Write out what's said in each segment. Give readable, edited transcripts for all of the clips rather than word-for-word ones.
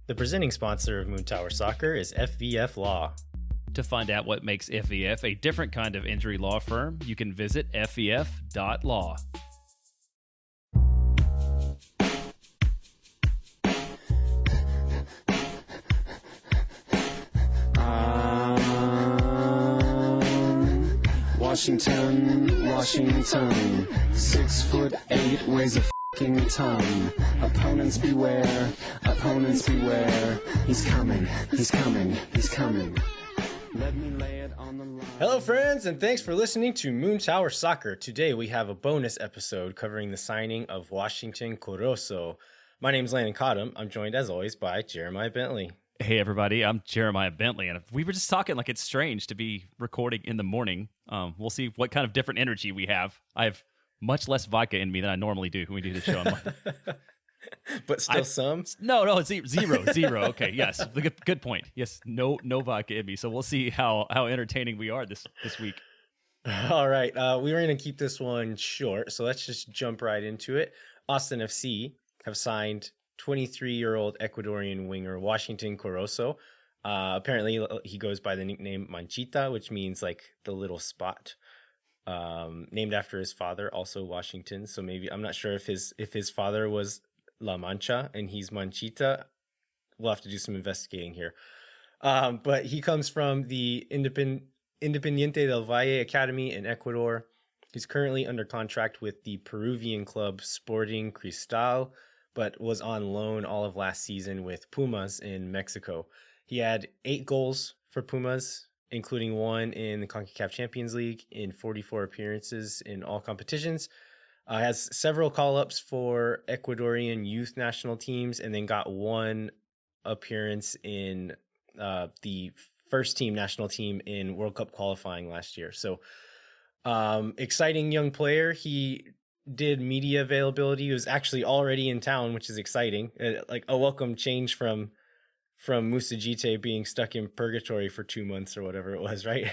The presenting sponsor of Moon Tower Soccer is FVF Law. To find out what makes FVF a different kind of injury law firm, you can visit fvf.law. Washington, 6'8", weighs a f***ing ton. Opponents beware, he's coming. Let me lay it on the line. Hello friends, and thanks for listening to Moon Tower Soccer. Today we have a bonus episode covering the signing of Washington Corozo. My name is Landon Cottom. I'm joined as always by Jeremiah Bentley. Hey everybody, I'm Jeremiah Bentley, and we were just talking like it's strange to be recording in the morning. We'll see what kind of different energy we have. I have much less vodka in me than I normally do when we do the show. But still some? No, it's zero. Okay, yes, good point. Yes, no vodka in me. So we'll see how entertaining we are this week. All right, we were going to keep this one short, so let's just jump right into it. Austin FC have signed 23-year-old Ecuadorian winger Washington Corozo. Apparently, he goes by the nickname Manchita, which means like the little spot. Named after his father, also Washington. So maybe I'm not sure if his father was La Mancha and he's Manchita. We'll have to do some investigating here. But he comes from the Independiente del Valle Academy in Ecuador. He's currently under contract with the Peruvian club Sporting Cristal, but was on loan all of last season with Pumas in Mexico. He had 8 goals for Pumas, including 1 in the CONCACAF Champions League in 44 appearances in all competitions. Has several call-ups for Ecuadorian youth national teams, and then got 1 appearance in the first team national team in World Cup qualifying last year. So exciting young player. He did media availability. He was actually already in town, which is exciting. Like a welcome change from Musajite being stuck in purgatory for 2 months or whatever it was, right?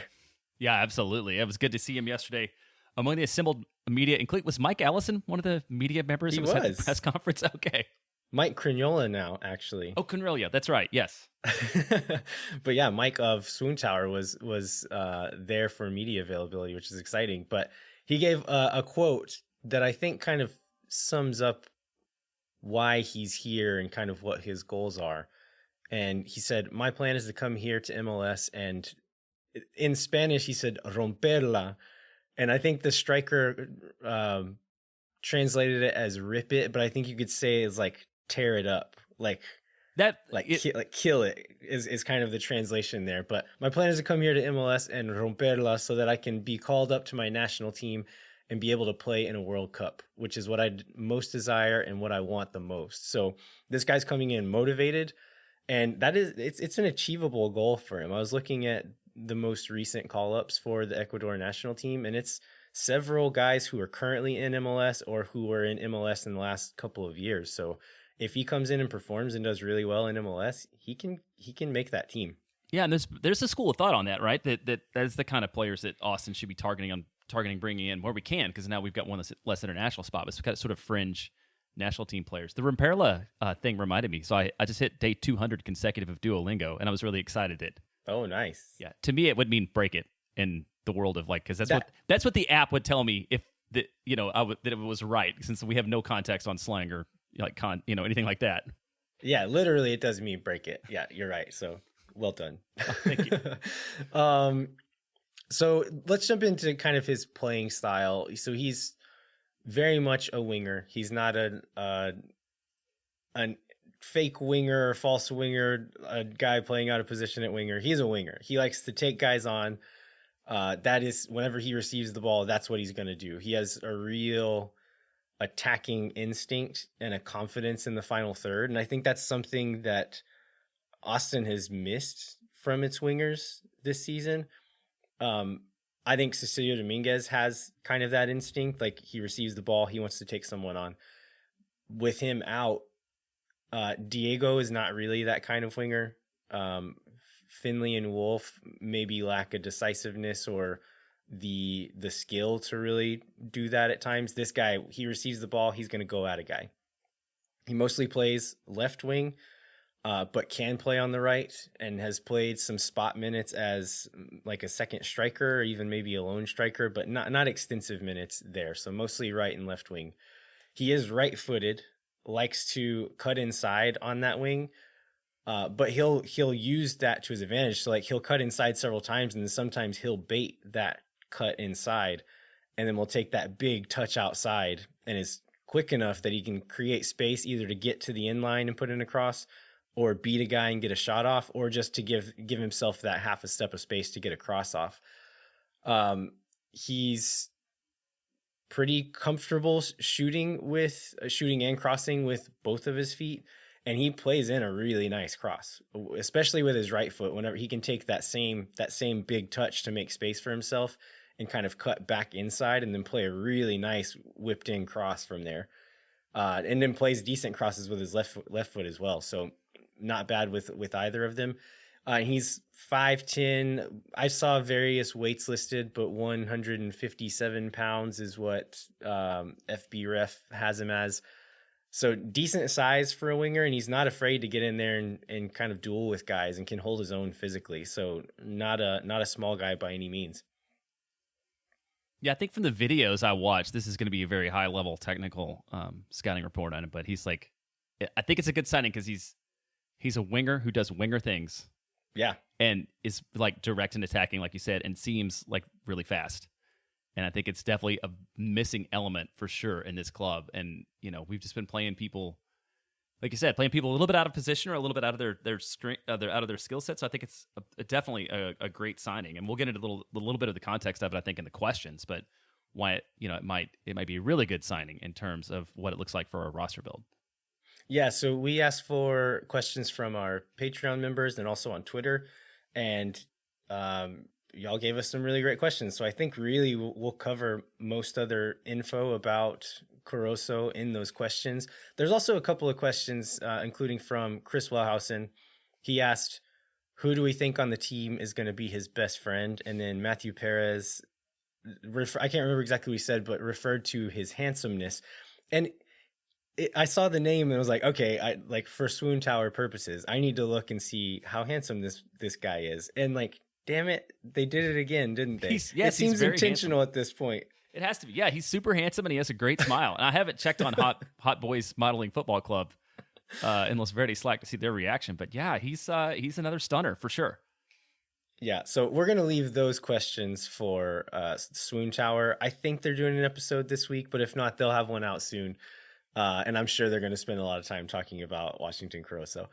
Yeah, absolutely. It was good to see him yesterday. Among the assembled media, including was Mike Allison one of the media members? He was at was. the press conference. Okay. Mike Crignola now, actually. Oh, Conrelia. That's right. Yes. But yeah, Mike of Swoon Tower was there for media availability, which is exciting. But he gave a quote that I think kind of sums up why he's here and kind of what his goals are. And he said, "My plan is to come here to MLS," and in Spanish he said romperla, and I think the striker translated it as rip it, but I think you could say it's like tear it up, kill it is kind of the translation there. But my plan is to come here to MLS and romperla so that I can be called up to my national team and be able to play in a World Cup, which is what I most desire and what I want the most. So this guy's coming in motivated, and it's an achievable goal for him. I was looking at the most recent call-ups for the Ecuador national team, and it's several guys who are currently in MLS or who were in MLS in the last couple of years. So if he comes in and performs and does really well in MLS, he can make that team. Yeah, and there's a school of thought on that, right? That is the kind of players that Austin should be targeting bringing in where we can, because now we've got one less international spot, but it's kind of sort of fringe national team players. The Romperla thing reminded me. So I just hit day 200 consecutive of Duolingo, and I was really excited that. Oh, nice. Yeah, to me it would mean break it in the world of because that's what the app would tell me if that it was right, since we have no context on slang or anything like that. Yeah, literally it does mean break it. Yeah, you're right. So well done. Thank you. So let's jump into kind of his playing style. So he's very much a winger. He's not a fake winger or false winger, a guy playing out of position at winger. He's a winger. He likes to take guys on. That is, whenever he receives the ball, that's what he's going to do. He has a real attacking instinct and a confidence in the final third. And I think that's something that Austin has missed from its wingers this season. I think Cecilio Dominguez has kind of that instinct. Like, he receives the ball, he wants to take someone on. With him out, Diego is not really that kind of winger. Finley and Wolf maybe lack a decisiveness or the skill to really do that at times. This guy, he receives the ball, he's going to go at a guy. He mostly plays left wing. but can play on the right and has played some spot minutes as like a second striker or even maybe a lone striker, but not extensive minutes there. So mostly right and left wing. He is right-footed, likes to cut inside on that wing, but he'll use that to his advantage. So like he'll cut inside several times, and then sometimes he'll bait that cut inside, and then we'll take that big touch outside, and is quick enough that he can create space either to get to the end line and put it across, or beat a guy and get a shot off, or just to give himself that half a step of space to get a cross off. He's pretty comfortable shooting and crossing with both of his feet, and he plays in a really nice cross, especially with his right foot. Whenever he can take that same big touch to make space for himself and kind of cut back inside, and then play a really nice whipped in cross from there, and then plays decent crosses with his left foot as well. So not bad with either of them. He's 5'10". I saw various weights listed, but 157 pounds is what FB Ref has him as. So decent size for a winger, and he's not afraid to get in there and kind of duel with guys, and can hold his own physically. So not a small guy by any means. Yeah, I think from the videos I watched, this is going to be a very high level technical scouting report on it. But I think it's a good signing because he's a winger who does winger things. Yeah. And is like direct and attacking, like you said, and seems like really fast. And I think it's definitely a missing element for sure in this club. And, we've just been playing people, like you said, a little bit out of position or a little bit out of their strength, out of their skill set. So I think it's definitely a great signing. And we'll get into a little bit of the context of it, I think, in the questions, but why, it might be a really good signing in terms of what it looks like for our roster build. Yeah, so we asked for questions from our Patreon members and also on Twitter, and y'all gave us some really great questions. So I think really we'll cover most other info about Corozo in those questions. There's also a couple of questions, including from Chris Wellhausen. He asked, who do we think on the team is going to be his best friend? And then Matthew Perez, I can't remember exactly what he said, but referred to his handsomeness. And I saw the name and I was like, okay, for Swoon Tower purposes, I need to look and see how handsome this guy is. And damn it, they did it again, didn't they? It seems intentional at this point. It has to be. Yeah, he's super handsome and he has a great smile. And I haven't checked on Hot Boys Modeling Football Club in Los Verdes Slack to see their reaction. But yeah, he's another stunner for sure. Yeah, so we're going to leave those questions for Swoon Tower. I think they're doing an episode this week, but if not, they'll have one out soon. And I'm sure they're going to spend a lot of time talking about Washington Corozo.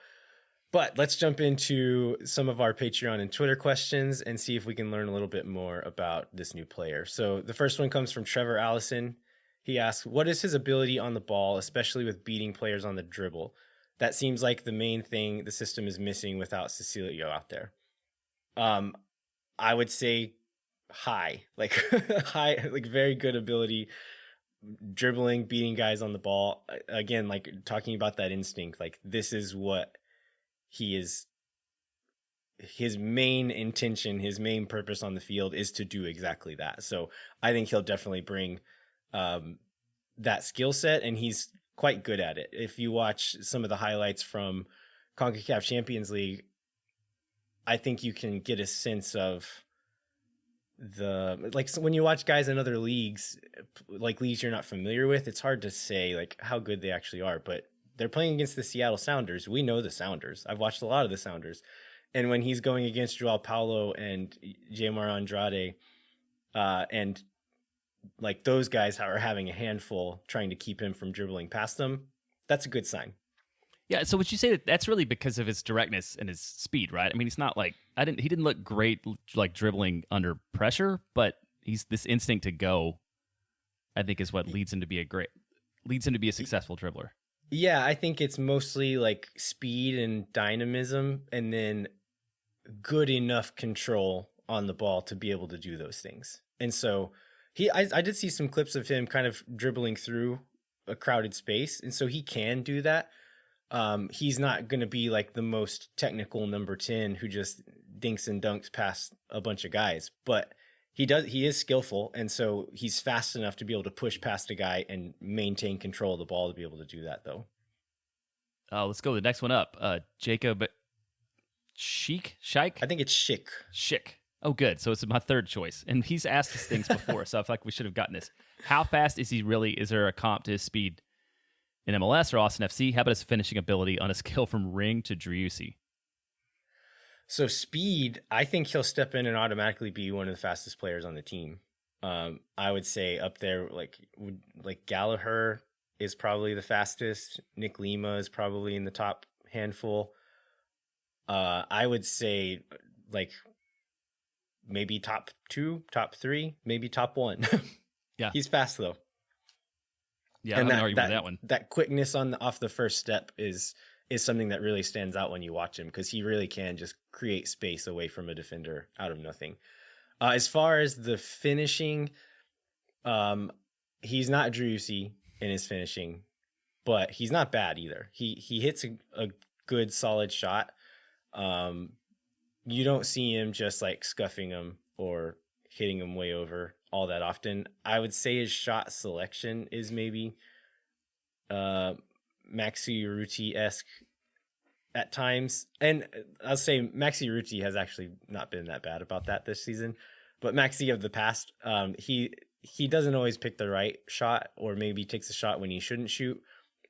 But let's jump into some of our Patreon and Twitter questions and see if we can learn a little bit more about this new player. So the first one comes from Trevor Allison. He asks, what is his ability on the ball, especially with beating players on the dribble? That seems like the main thing the system is missing without Cecilio out there. I would say high, high, very good ability, dribbling, beating guys on the ball. Again, talking about that instinct, this is what he is. His main intention, his main purpose on the field is to do exactly that. So I think he'll definitely bring that skill set, and he's quite good at it. If you watch some of the highlights from CONCACAF Champions League, I think you can get a sense of so when you watch guys in other leagues, leagues you're not familiar with, it's hard to say how good they actually are, but they're playing against the Seattle Sounders. We know the Sounders. I've watched a lot of the Sounders. And when he's going against Joao Paulo and Jamar Andrade, and those guys are having a handful trying to keep him from dribbling past them, that's a good sign. Yeah, so would you say that that's really because of his directness and his speed, right? I mean, it's not he didn't look great dribbling under pressure, but he's this instinct to go, I think, is what leads him to be a successful dribbler. Yeah, I think it's mostly speed and dynamism, and then good enough control on the ball to be able to do those things. And so I did see some clips of him kind of dribbling through a crowded space, and so he can do that. He's not going to be the most technical number 10 who just dinks and dunks past a bunch of guys, but he is skillful. And so he's fast enough to be able to push past a guy and maintain control of the ball to be able to do that though. Let's go to the next one up. Jacob Sheik? I think it's Schick. Schick. Oh, good. So it's my third choice. And he's asked us things before, so I feel like we should have gotten this. How fast is he really? Is there a comp to his speed in MLS or Austin FC? How about his finishing ability on a scale from Ring to Driussi? So speed, I think he'll step in and automatically be one of the fastest players on the team. I would say up there, like Gallagher is probably the fastest. Nick Lima is probably in the top handful. I would say like maybe top 2, top 3, maybe top 1. Yeah, he's fast though. Yeah, and I'm arguing with that one. That quickness off the first step is something that really stands out when you watch him, because he really can just create space away from a defender out of nothing. As far as the finishing, he's not Driussi in his finishing, but he's not bad either. He hits a good solid shot. You don't see him just like scuffing him or hitting him way over all that often. I would say his shot selection is maybe Maxi Urruti-esque at times. And I'll say Maxi Urruti has actually not been that bad about that this season. But Maxi of the past, he doesn't always pick the right shot, or maybe takes a shot when he shouldn't shoot.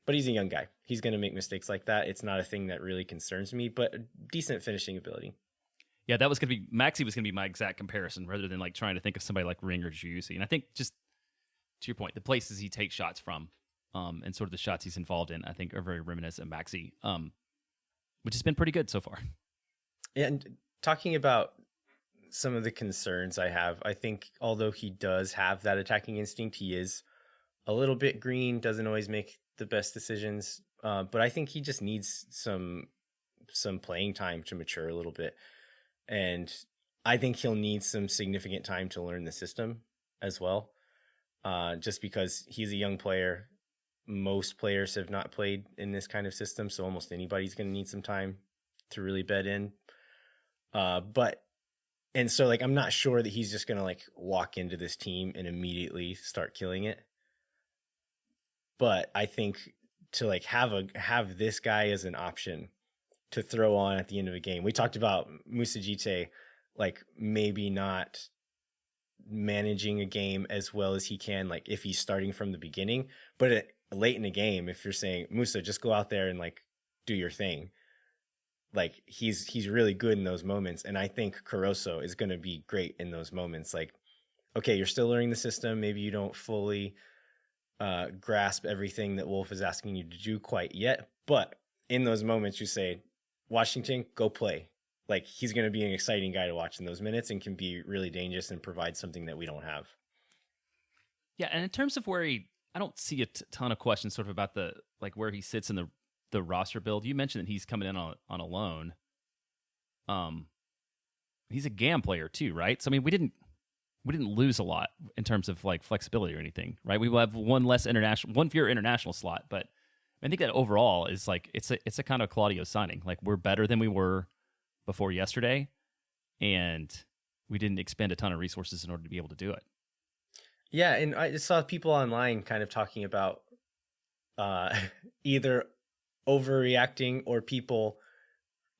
But he's a young guy. He's going to make mistakes like that. It's not a thing that really concerns me, but decent finishing ability. Yeah, that was going to be Maxi was going to be my exact comparison, rather than like trying to think of somebody like Ring or Driussi. And I think, just to your point, the places he takes shots from, and sort of the shots he's involved in, I think are very reminiscent of Maxi, which has been pretty good so far. And talking about some of the concerns I have, I think although he does have that attacking instinct, he is a little bit green, doesn't always make the best decisions. But I think he just needs some playing time to mature a little bit. And I think he'll need some significant time to learn the system as well. Just because he's a young player. Most players have not played in this kind of system, so almost anybody's going to need some time to really bed in. And so like, I'm not sure that he's just going to like walk into this team and immediately start killing it. But I think to like have this guy as an option to throw on at the end of a game. We talked about Musajite, like maybe not managing a game as well as he can, like if he's starting from the beginning, but late in the game, if you're saying, Musa, just go out there and like do your thing. Like he's really good in those moments. And I think Corozo is going to be great in those moments. Like, okay, you're still learning the system. Maybe you don't fully grasp everything that Wolf is asking you to do quite yet. But in those moments you say, Washington, go play. Like he's going to be an exciting guy to watch in those minutes and can be really dangerous and provide something that we don't have. Yeah, and in terms of where I don't see a ton of questions sort of about the like where he sits in the roster build. You mentioned that he's coming in on a loan. He's a GAM player too, right? So I mean, we didn't lose a lot in terms of like flexibility or anything, right? We will have one fewer international slot, but I think that overall is like it's a kind of Claudio signing. Like we're better than we were before yesterday, and we didn't expend a ton of resources in order to be able to do it. Yeah, and I saw people online kind of talking about either overreacting or people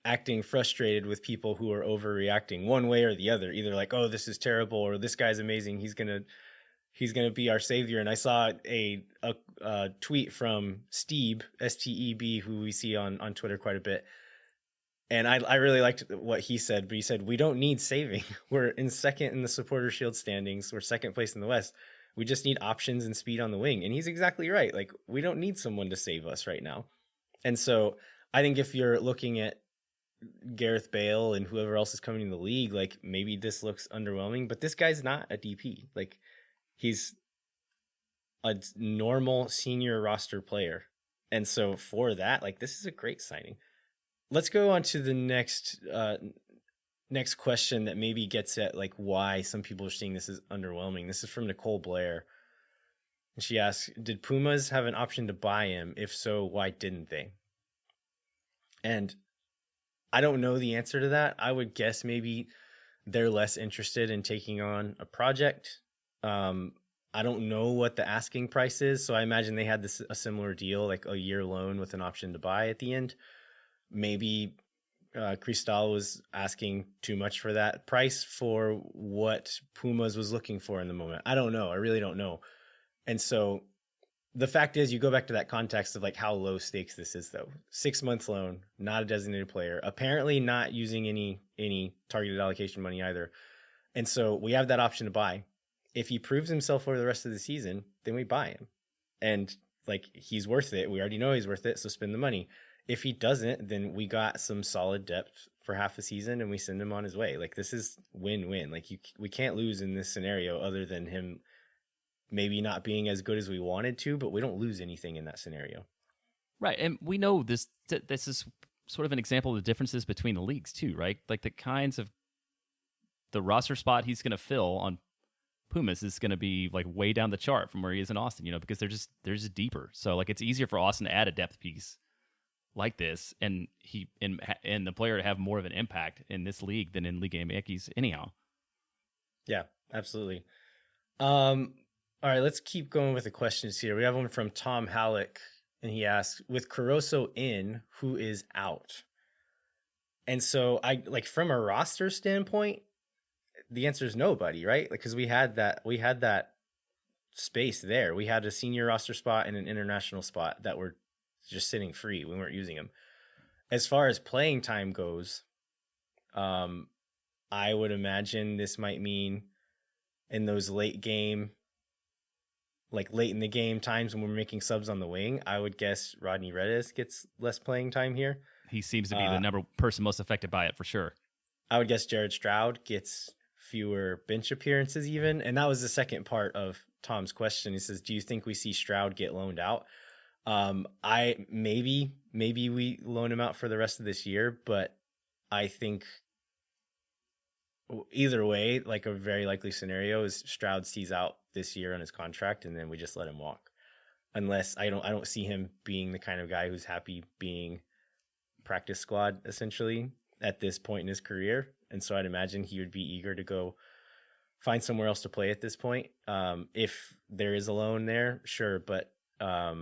acting frustrated with people who are overreacting one way or the other. Either like, oh, this is terrible, or this guy's amazing. He's gonna be our savior. And I saw a tweet from Steve, Steb, who we see on Twitter quite a bit. And I really liked what he said, but he said, we don't need saving. We're in second in the Supporter Shield standings. We're second place in the West. We just need options and speed on the wing. And he's exactly right. Like, we don't need someone to save us right now. And so I think if you're looking at Gareth Bale and whoever else is coming in the league, like maybe this looks underwhelming, but this guy's not a DP. Like he's a normal senior roster player. And so for that, like this is a great signing. Let's go on to the next question that maybe gets at like why some people are seeing this as underwhelming. This is from Nicole Blair. And she asks, did Pumas have an option to buy him? If so, why didn't they? And I don't know the answer to that. I would guess maybe they're less interested in taking on a project. I don't know what the asking price is, so I imagine they had a similar deal, like a year loan with an option to buy at the end. Maybe Cristal was asking too much for that price for what Pumas was looking for in the moment. I don't know. I really don't know. And so the fact is, you go back to that context of like how low stakes this is, though. 6-month loan, not a designated player, apparently not using any targeted allocation money either. And so we have that option to buy. If he proves himself over the rest of the season, then we buy him. And like, he's worth it. We already know he's worth it. So spend the money. If he doesn't, then we got some solid depth for half a season and we send him on his way. Like, this is win-win. Like, we can't lose in this scenario other than him maybe not being as good as we wanted to, but we don't lose anything in that scenario. Right. And we know this is sort of an example of the differences between the leagues too, right? Like the kinds of the roster spot he's going to fill on Pumas is going to be like way down the chart from where he is in Austin, because they're just deeper. So like it's easier for Austin to add a depth piece like this and the player to have more of an impact in this league than in Liga MX anyhow. Yeah, absolutely. All right, let's keep going with the questions here. We have one from Tom Halleck, and he asks, with Corozo in, who is out? And so I like from a roster standpoint, the answer is nobody, right? Like, because we had that space there. We had a senior roster spot and an international spot that were just sitting free. We weren't using them. As far as playing time goes, I would imagine this might mean in those late in the game times when we're making subs on the wing, I would guess Rodney Redes gets less playing time here. He seems to be the person most affected by it for sure. I would guess Jared Stroud gets fewer bench appearances even. And that was the second part of Tom's question. He says, do you think we see Stroud get loaned out? Maybe we loan him out for the rest of this year, but I think either way, like a very likely scenario is Stroud sees out this year on his contract and then we just let him walk. Unless I don't see him being the kind of guy who's happy being practice squad essentially at this point in his career. And so I'd imagine he would be eager to go find somewhere else to play at this point. If there is a loan there, sure. But I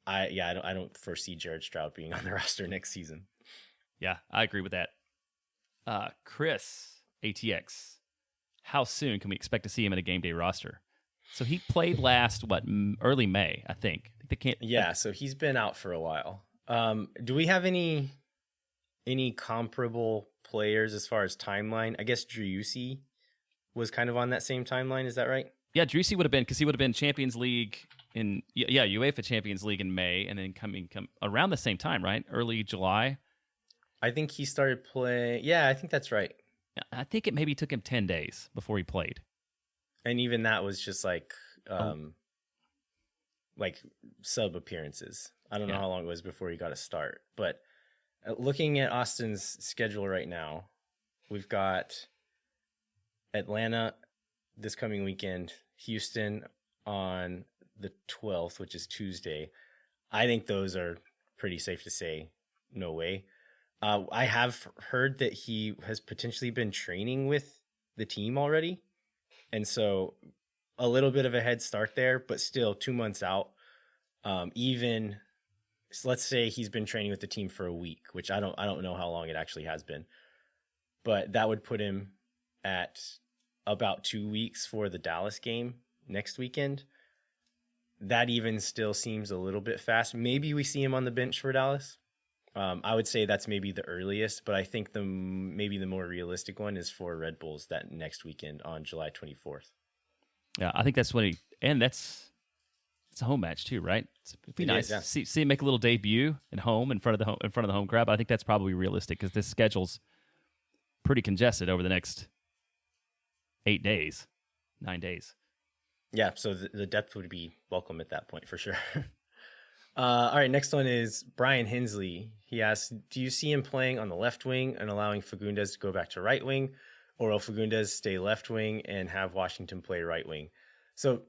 don't foresee Jared Stroud being on the roster next season. Yeah, I agree with that. Chris ATX, how soon can we expect to see him in a game day roster? So he played last early May, I think. So he's been out for a while. Do we have any comparable players as far as timeline? I guess Driussi was kind of on that same timeline. Is that right? Yeah, Driussi would have been, because he would have been Champions League UEFA Champions League in May, and then come around the same time, right? Early July. I think he started playing. Yeah, I think that's right. I think it maybe took him 10 days before he played. And even that was just like sub appearances. I don't know how long it was before he got a start. But looking at Austin's schedule right now, we've got Atlanta this coming weekend, Houston on the 12th, which is Tuesday. I think those are pretty safe to say no way. I have heard that he has potentially been training with the team already. And so a little bit of a head start there, but still 2 months out. Even let's say he's been training with the team for a week, which I don't know how long it actually has been, but that would put him at about 2 weeks for the Dallas game next weekend. That even still seems a little bit fast. Maybe we see him on the bench for Dallas. I would say that's maybe the earliest, but I think maybe the more realistic one is for Red Bulls that next weekend on July 24th. Yeah, I think that's when it's a home match too, right? It'd be nice to see him make a little debut at home in front of the home crowd. But I think that's probably realistic because this schedule's pretty congested over the next 9 days. Yeah, so the depth would be welcome at that point for sure. All right, next one is Brian Hensley. He asks, do you see him playing on the left wing and allowing Fagundes to go back to right wing, or will Fagundes stay left wing and have Washington play right wing? So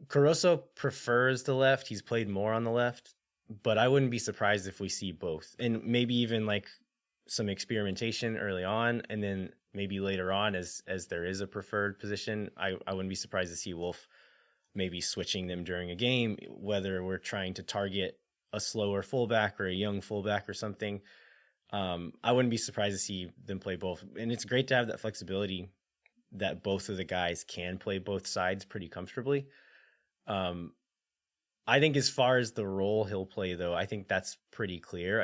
Corozo prefers the left. He's played more on the left, but I wouldn't be surprised if we see both, and maybe even like some experimentation early on, and then maybe later on as there is a preferred position. I wouldn't be surprised to see Wolf maybe switching them during a game, whether we're trying to target a slower fullback or a young fullback or something. I wouldn't be surprised to see them play both. And it's great to have that flexibility that both of the guys can play both sides pretty comfortably. I think as far as the role he'll play, though, I think that's pretty clear.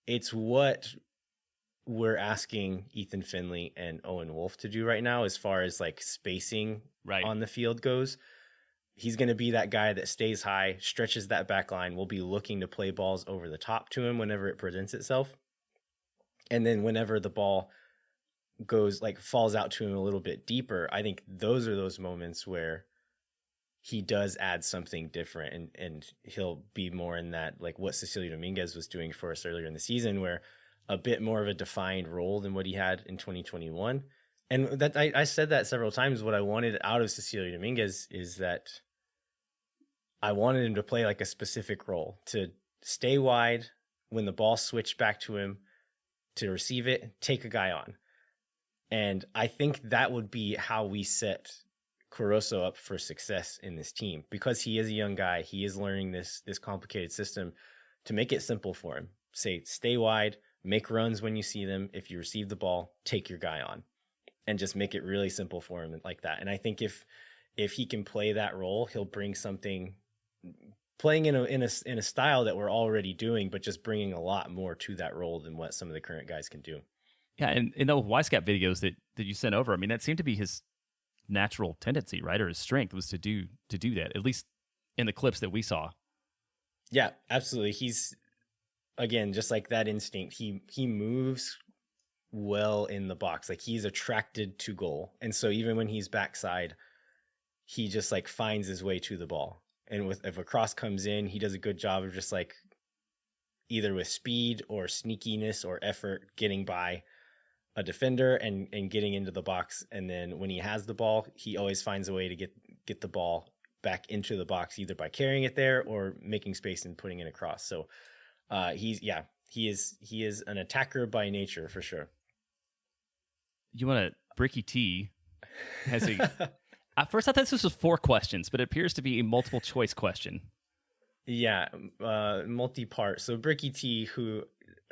It's what we're asking Ethan Finley and Owen Wolf to do right now as far as like spacing on the field goes. He's going to be that guy that stays high, stretches that back line. We'll be looking to play balls over the top to him whenever it presents itself. And then whenever the ball goes, like, falls out to him a little bit deeper, I think those are those moments where he does add something different, and he'll be more in that, like what Cecilio Dominguez was doing for us earlier in the season, where a bit more of a defined role than what he had in 2021. And that I said that several times. What I wanted out of Cecilio Dominguez is that I wanted him to play like a specific role, to stay wide when the ball switched back to him, to receive it, take a guy on. And I think that would be how we set Corozo up for success in this team, because he is a young guy. He is learning this complicated system, to make it simple for him. Say, stay wide, make runs when you see them. If you receive the ball, take your guy on, and just make it really simple for him like that. And I think if he can play that role, he'll bring something, playing in a style that we're already doing, but just bringing a lot more to that role than what some of the current guys can do. Yeah, and in the Wisecap videos that you sent over, I mean, that seemed to be his natural tendency, right? Or his strength was to do that, at least in the clips that we saw. Yeah, absolutely. He's, again, just like that instinct. He moves well in the box. Like, he's attracted to goal. And so even when he's backside, he just like finds his way to the ball. And if a cross comes in, he does a good job of just like, either with speed or sneakiness or effort, getting by a defender and getting into the box. And then when he has the ball, he always finds a way to get the ball back into the box, either by carrying it there or making space and putting it across. So he is an attacker by nature, for sure. You want to Bricky T has a at first I thought this was 4 questions, but it appears to be a multiple choice question. Yeah, multi-part. So Bricky T, who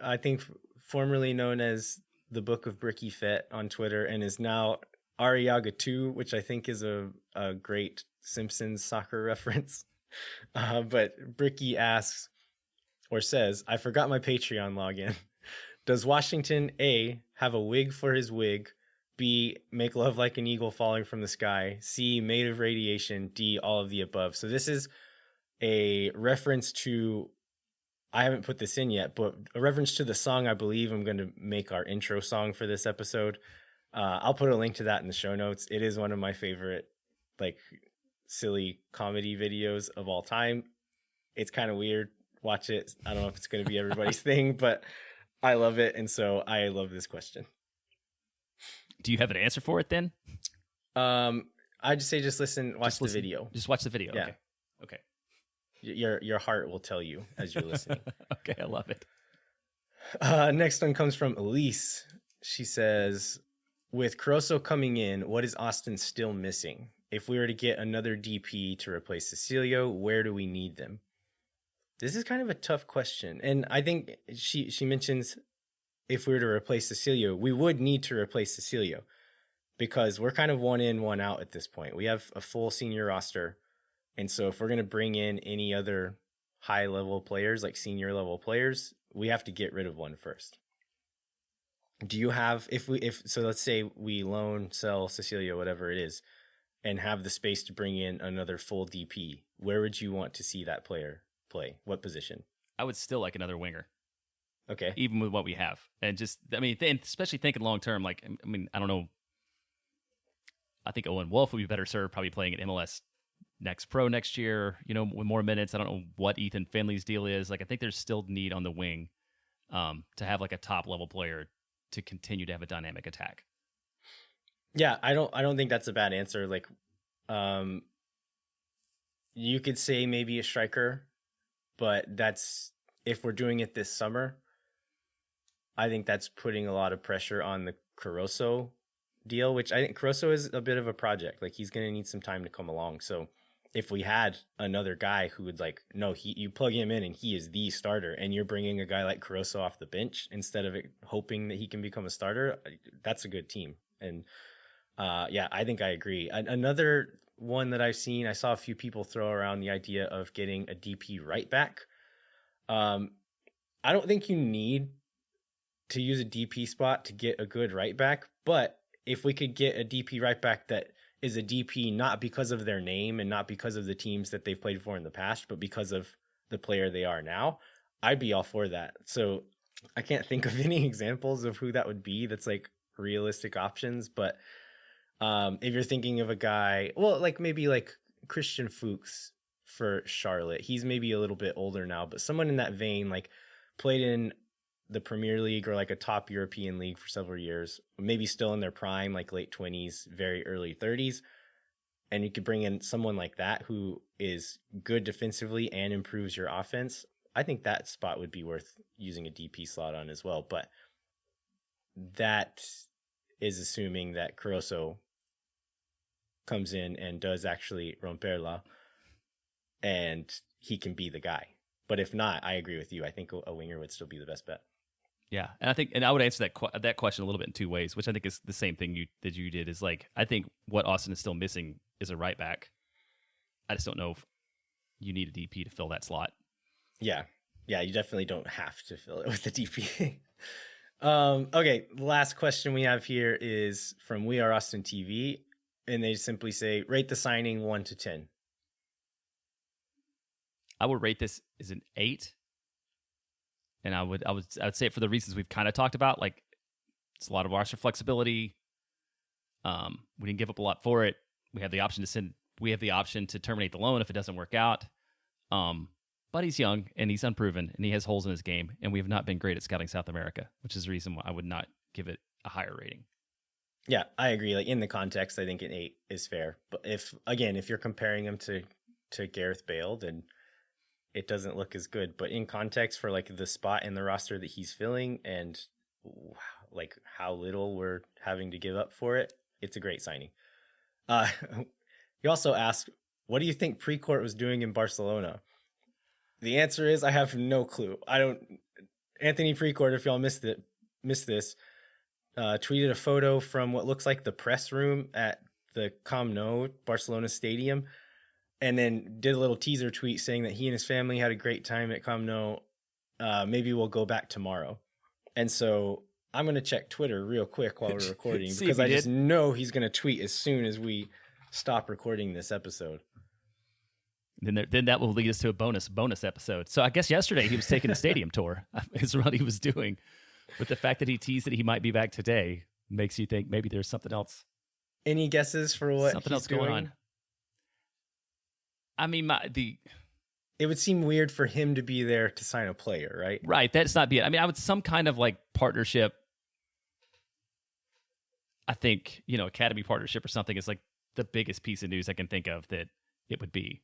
I think formerly known as the Book of Bricky Fett on Twitter, and is now Ariaga 2, which I think is a great Simpsons soccer reference. But Bricky asks, or says, I forgot my Patreon login. Does Washington A, have a wig for his wig? B, make love like an eagle falling from the sky? C, made of radiation? D, all of the above? So this is a reference to, I haven't put this in yet, but a reference to the song I believe I'm going to make our intro song for this episode. I'll put a link to that in the show notes. It is one of my favorite, like, silly comedy videos of all time. It's kind of weird. Watch it. I don't know if it's going to be everybody's thing, but I love it. And so I love this question. Do you have an answer for it then? I'd say just watch the video. Just watch the video. Yeah. Okay. Your heart will tell you as you're listening. Okay, I love it. Next one comes from Elise. She says, with Corozo coming in, what is Austin still missing? If we were to get another DP to replace Cecilio, where do we need them? This is kind of a tough question. And I think she mentions, if we were to replace Cecilio, we would need to replace Cecilio, because we're kind of one in, one out at this point. We have a full senior roster. And so if we're going to bring in any other high level players, like senior level players, we have to get rid of one first. Do you have, so let's say we loan, sell Cecilio, whatever it is, and have the space to bring in another full DP, where would you want to see that player play? What position? I would still like another winger. Okay. Even with what we have. And just, I mean, especially thinking long term, like, I mean, I don't know. I think Owen Wolf would be better served probably playing at MLS Next Pro next year, with more minutes. I don't know what Ethan Finley's deal is. Like, I think there's still need on the wing to have like a top level player to continue to have a dynamic attack. Yeah, I don't think that's a bad answer. Like, you could say maybe a striker, but that's, if we're doing it this summer, I think that's putting a lot of pressure on the Corozo deal, which I think Corozo is a bit of a project. Like he's going to need some time to come along. So if we had another guy who would like, no, you plug him in and he is the starter, and you're bringing a guy like Corozo off the bench instead of hoping that he can become a starter, that's a good team. And yeah, I think I agree. Another one that I've seen, I saw a few people throw around the idea of getting a DP right back. I don't think you need to use a DP spot to get a good right back, but if we could get a DP right back that is a DP not because of their name and not because of the teams that they've played for in the past, but because of the player they are now, I'd be all for that. So I can't think of any examples of who that would be that's like realistic options, but if you're thinking of a guy, well, like maybe like Christian Fuchs for Charlotte, he's maybe a little bit older now, but someone in that vein, like played in the Premier League or like a top European league for several years, maybe still in their prime, like late 20s, very early 30s. And you could bring in someone like that who is good defensively and improves your offense. I think that spot would be worth using a DP slot on as well. But that is assuming that Corozo comes in and does actually romperla and he can be the guy. But if not, I agree with you. I think a winger would still be the best bet. Yeah, and I would answer that question a little bit in two ways, which I think is the same thing you did. Is like, I think what Austin is still missing is a right back. I just don't know if you need a DP to fill that slot. Yeah, you definitely don't have to fill it with the DP. Okay, the last question we have here is from We Are Austin TV, and they simply say, rate the signing 1 to 10. I would rate this as an 8. And I would say it for the reasons we've kind of talked about. Like, it's a lot of roster flexibility. We didn't give up a lot for it. We have the option to terminate the loan if it doesn't work out. But he's young and he's unproven and he has holes in his game. And we have not been great at scouting South America, which is the reason why I would not give it a higher rating. Yeah, I agree. Like in the context, I think an 8 is fair. But if you're comparing him to Gareth Bale, then it doesn't look as good. But in context for like the spot in the roster that he's filling and like how little we're having to give up for it, it's a great signing. You also asked, what do you think Precourt was doing in Barcelona? The answer is I have no clue. Anthony Precourt, if y'all missed this, tweeted a photo from what looks like the press room at the Camp Nou, Barcelona stadium, and then did a little teaser tweet saying that he and his family had a great time at Camp Nou. Maybe we'll go back tomorrow. And so I'm going to check Twitter real quick while we're recording because I just know he's going to tweet as soon as we stop recording this episode. Then that will lead us to a bonus episode. So I guess yesterday he was taking a stadium tour is what he was doing. But the fact that he teased that he might be back today makes you think maybe there's something else. Any guesses for what something else going on? I mean, it would seem weird for him to be there to sign a player, right? Right. That's not be it. I mean, I would some kind of like partnership. I think, academy partnership or something is like the biggest piece of news I can think of that it would be.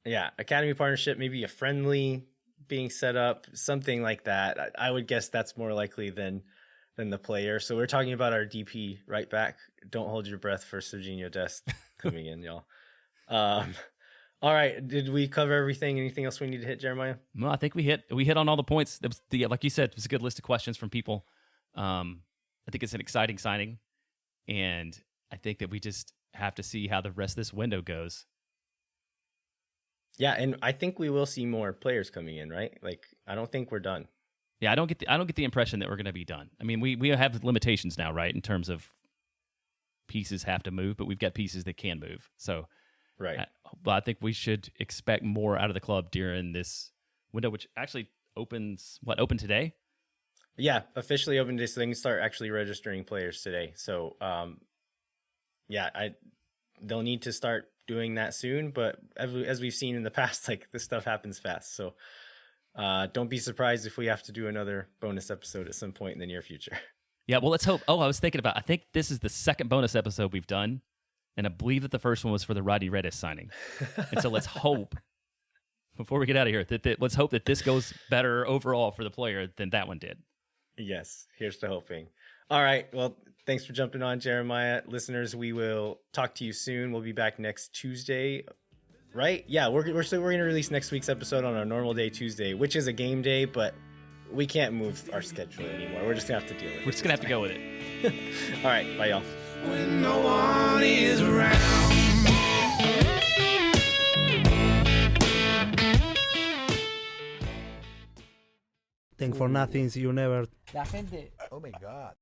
Yeah. Academy partnership, maybe a friendly being set up, something like that. I would guess that's more likely than the player. So we're talking about our DP right back. Don't hold your breath for Serginho Dest coming in, y'all. All right. Did we cover everything? Anything else we need to hit, Jeremiah? Well, I think we hit on all the points. It was like you said, it was a good list of questions from people. I think it's an exciting signing, and I think that we just have to see how the rest of this window goes. Yeah, and I think we will see more players coming in, right? Like, I don't think we're done. Yeah, I don't get the impression that we're going to be done. I mean, we have limitations now, right, in terms of pieces have to move, but we've got pieces that can move. So. Right. But I think we should expect more out of the club during this window, which actually opened today? Yeah, officially opened today, so they can start actually registering players today. So, they'll need to start doing that soon. But as we've seen in the past, like this stuff happens fast. So, don't be surprised if we have to do another bonus episode at some point in the near future. Yeah, well, let's hope. Oh, I think this is the second bonus episode we've done. And I believe that the first one was for the Rodney Redis signing. And so let's hope, before we get out of here, that let's hope that this goes better overall for the player than that one did. Yes, here's to hoping. All right. Well, thanks for jumping on, Jeremiah. Listeners, we will talk to you soon. We'll be back next Tuesday, right? Yeah, we're going to release next week's episode on our normal day, Tuesday, which is a game day, but we can't move our schedule anymore. We're just going to have to deal with it. We're just going to have to go with it. All right. Bye, y'all. When no one is around. Thank for nothing, see you never. La gente Oh my God.